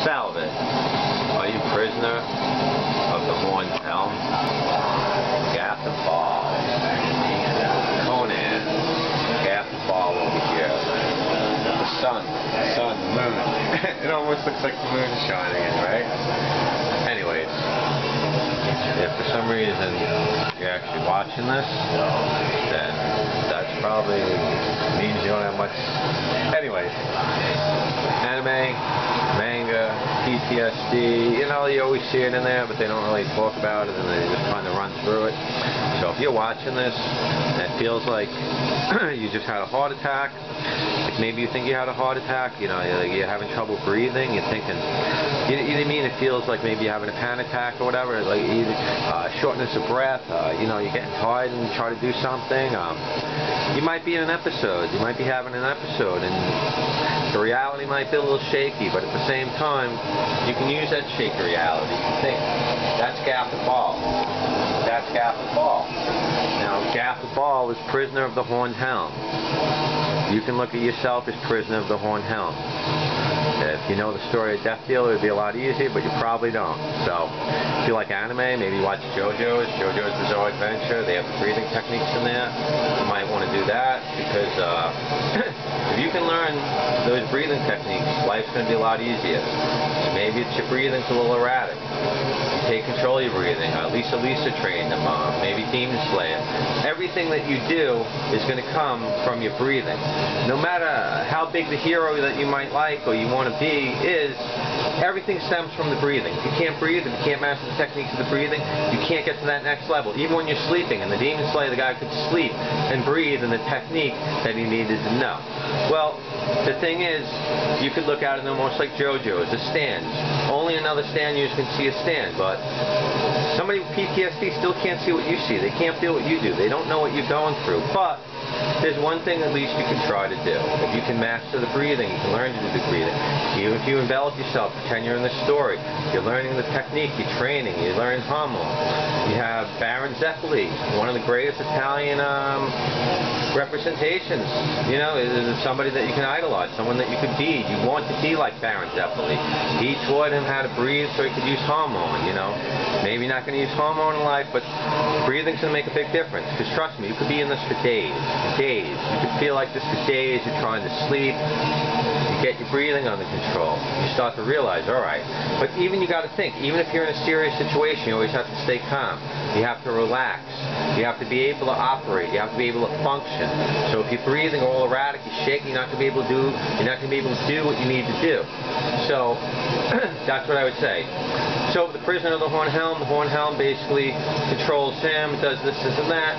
Salvin, are you prisoner of the horned Helm? Gathafal, Conan, Gathafal over here. The sun, moon. It almost looks like the moon is shining in, right? Anyways, if for some reason you're actually watching this, then that's probably means you don't have much. Anyways, anime, manga, PTSD, you know, you always see it in there, but they don't really talk about it, and they just kind of run through it. So if you're watching this, and it feels like you just had a heart attack, like maybe you think you had a heart attack, you know, you're having trouble breathing, you're thinking, you mean it feels like maybe you're having a panic attack or whatever, like shortness of breath, you know, you're getting tired and you try to do something, you might be in an episode, you might be having an episode, and the reality might be a little shaky, but at the same time, you can use that shaky reality. You can think, that's Gathafal. That's Gathafal. Now, Gathafal is prisoner of the horned Helm. You can look at yourself as prisoner of the horned Helm. If you know the story of Death Dealer, it would be a lot easier, but you probably don't. So, if you like anime, maybe watch JoJo's Bizarre Adventure. They have the breathing techniques in there. You might want to do that, because if you can learn those breathing techniques, life's going to be a lot easier. So maybe it's your breathing's a little erratic. You take control of your breathing. Lisa trained them. Maybe Demon Slayer. Everything that you do is going to come from your breathing. No matter how big the hero that you might like or you want to be is, everything stems from the breathing. If you can't breathe, if you can't master the techniques of the breathing, you can't get to that next level. Even when you're sleeping, and the Demon Slayer, the guy could sleep and breathe in the technique that he needed to know. Well, the thing is, you could look at it almost like JoJo's, the stands. Only another stand user can see a stand, but somebody with PTSD still can't see what you see. They can't feel what you do. They don't know what you're going through. But there's one thing at least you can try to do. If you can master the breathing, you can learn to do the breathing. Even if you envelop yourself, pretend you're in the story. You're learning the technique, you're training, you learn Helm. You have Baron Zeppeli, one of the greatest Italian representations. You know, is somebody that you can idolize, someone that you could be. You want to be like Baron Zeppeli. He taught him how to breathe so he could use hormone, you know. Maybe not going to use hormone in life, but breathing's going to make a big difference. Because trust me, you could be in this for days. You could feel like this for days. You're trying to sleep. You get your breathing under control. You start to realize, all right. But even you got to think, even if you're in a serious situation, you always have to stay calm. You have to relax. You have to be able to operate. You have to be able to function. So if you're breathing all erratic, you're shaking, you're not going to be able to do. You're not going to be able to do what you need to do. So that's what I would say. So the prisoner of the horned Helm basically controls him, does this and that.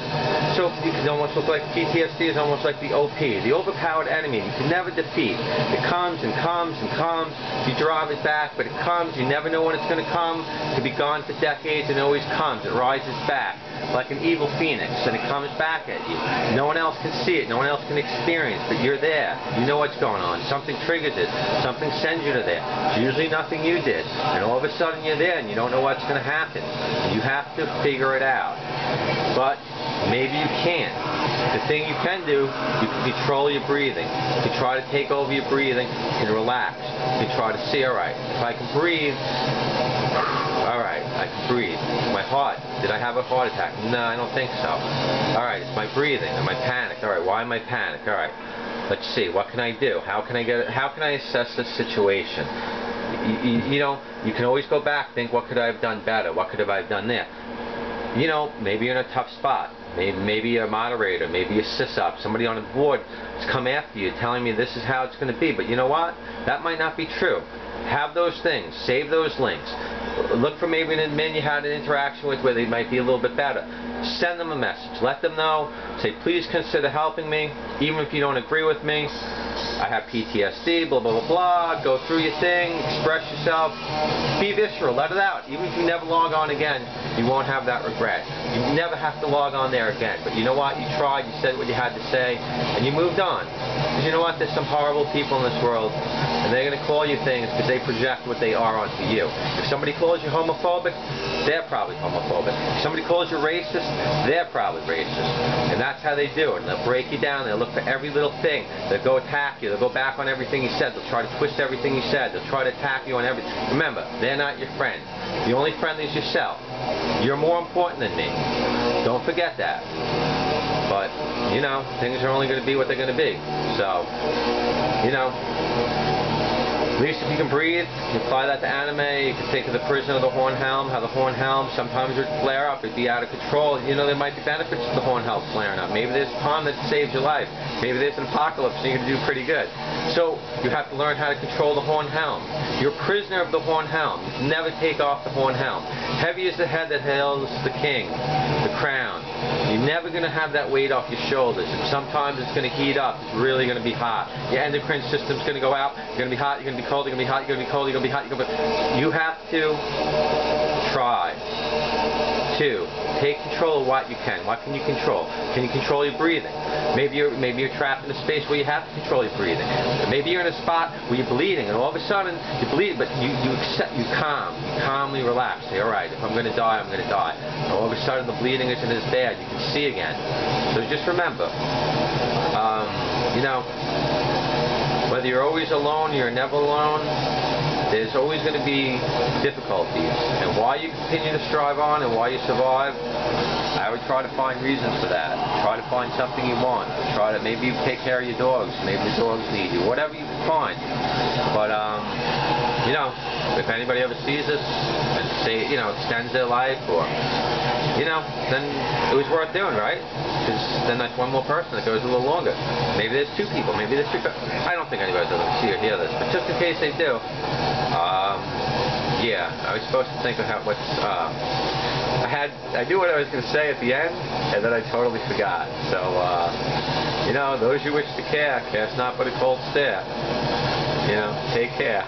So you can almost look like PTSD is almost like the OP, the overpowered enemy you can never defeat. It comes and comes and comes. You drive it back, but it comes. You never know when it's going to come. It could be gone for decades and it always comes. It rises back like an evil phoenix, and it comes back at you. No one else can see it. No one else can experience, but you're there. You know what's going on. Something triggers it. Something sends you to there. It's usually nothing you did, and all of a sudden you're there and you don't know what's going to happen. You have to figure it out. But maybe you can't. The thing you can do, you can control your breathing. You can try to take over your breathing. You can relax. You can try to see, all right, if I can breathe, all right, I can breathe. My heart, did I have a heart attack? No, I don't think so. All right, it's my breathing. Am I panicked? All right, why am I panicked? All right, let's see. What can I do? How can I assess this situation? You know, you can always go back, think, what could I have done better? What could I have done there? You know, maybe you're in a tough spot. Maybe a moderator, maybe a sys-op, somebody on the board has come after you telling me this is how it's going to be. But you know what? That might not be true. Have those things. Save those links. Look for maybe an admin you had an interaction with where they might be a little bit better. Send them a message. Let them know. Say, please consider helping me, even if you don't agree with me. I have PTSD, blah, blah, blah, blah. Go through your thing. Express yourself. Be visceral. Let it out. Even if you never log on again, you won't have that regret. You never have to log on there again. But you know what? You tried. You said what you had to say. And you moved on. Because you know what? There's some horrible people in this world. And they're going to call you things because they project what they are onto you. If somebody calls you homophobic, they're probably homophobic. If somebody calls you racist, they're probably racist. And that's how they do it. And they'll break you down. They'll look for every little thing. They'll go attack attack you. They'll go back on everything you said. They'll try to twist everything you said. They'll try to attack you on everything. Remember, they're not your friend. The only friend is yourself. You're more important than me. Don't forget that. But, you know, things are only going to be what they're going to be. So, you know, at least if you can breathe, you apply that to anime. You can think of the Prisoner of the Horned Helm, how the Horned Helm sometimes would flare up, it'd be out of control. You know, there might be benefits to the Horned Helm flaring up. Maybe there's a time that saves your life. Maybe there's an apocalypse and you're going to do pretty good. So you have to learn how to control the Horned Helm. You're a prisoner of the Horned Helm. You can never take off the Horned Helm. Heavy is the head that hails the king, the crown. You're never going to have that weight off your shoulders. And sometimes it's going to heat up. It's really going to be hot. Your endocrine system's going to go out. You're going to be hot. You're going to be cold. You're going to be hot. You're going to be cold. You're going to be hot. You're going to be... You have to try to take control of what you can. What can you control? Can you control your breathing? Maybe you're trapped in a space where you have to control your breathing. Maybe you're in a spot where you're bleeding, and all of a sudden you bleed, but you calmly relax. Say, all right, if I'm going to die, I'm going to die. And all of a sudden the bleeding isn't as bad. You can see again. So just remember, you know, whether you're always alone or you're never alone, there's always going to be difficulties. And why you continue to strive on and why you survive, I would try to find reasons for that. Try to find something you want. Try to, maybe you take care of your dogs. Maybe the dogs need you. Whatever you can find. But, you know, if anybody ever sees this and say, you know, extends their life or, you know, then it was worth doing, right? Because then that's one more person that goes a little longer. Maybe there's two people. Maybe there's three people. I don't think anybody's going to see or hear this. But just in case they do, yeah, I was supposed to think of how much, I knew what I was going to say at the end, and then I totally forgot. So, you know, those who wish to care, cast not but a cold stare. You know, take care.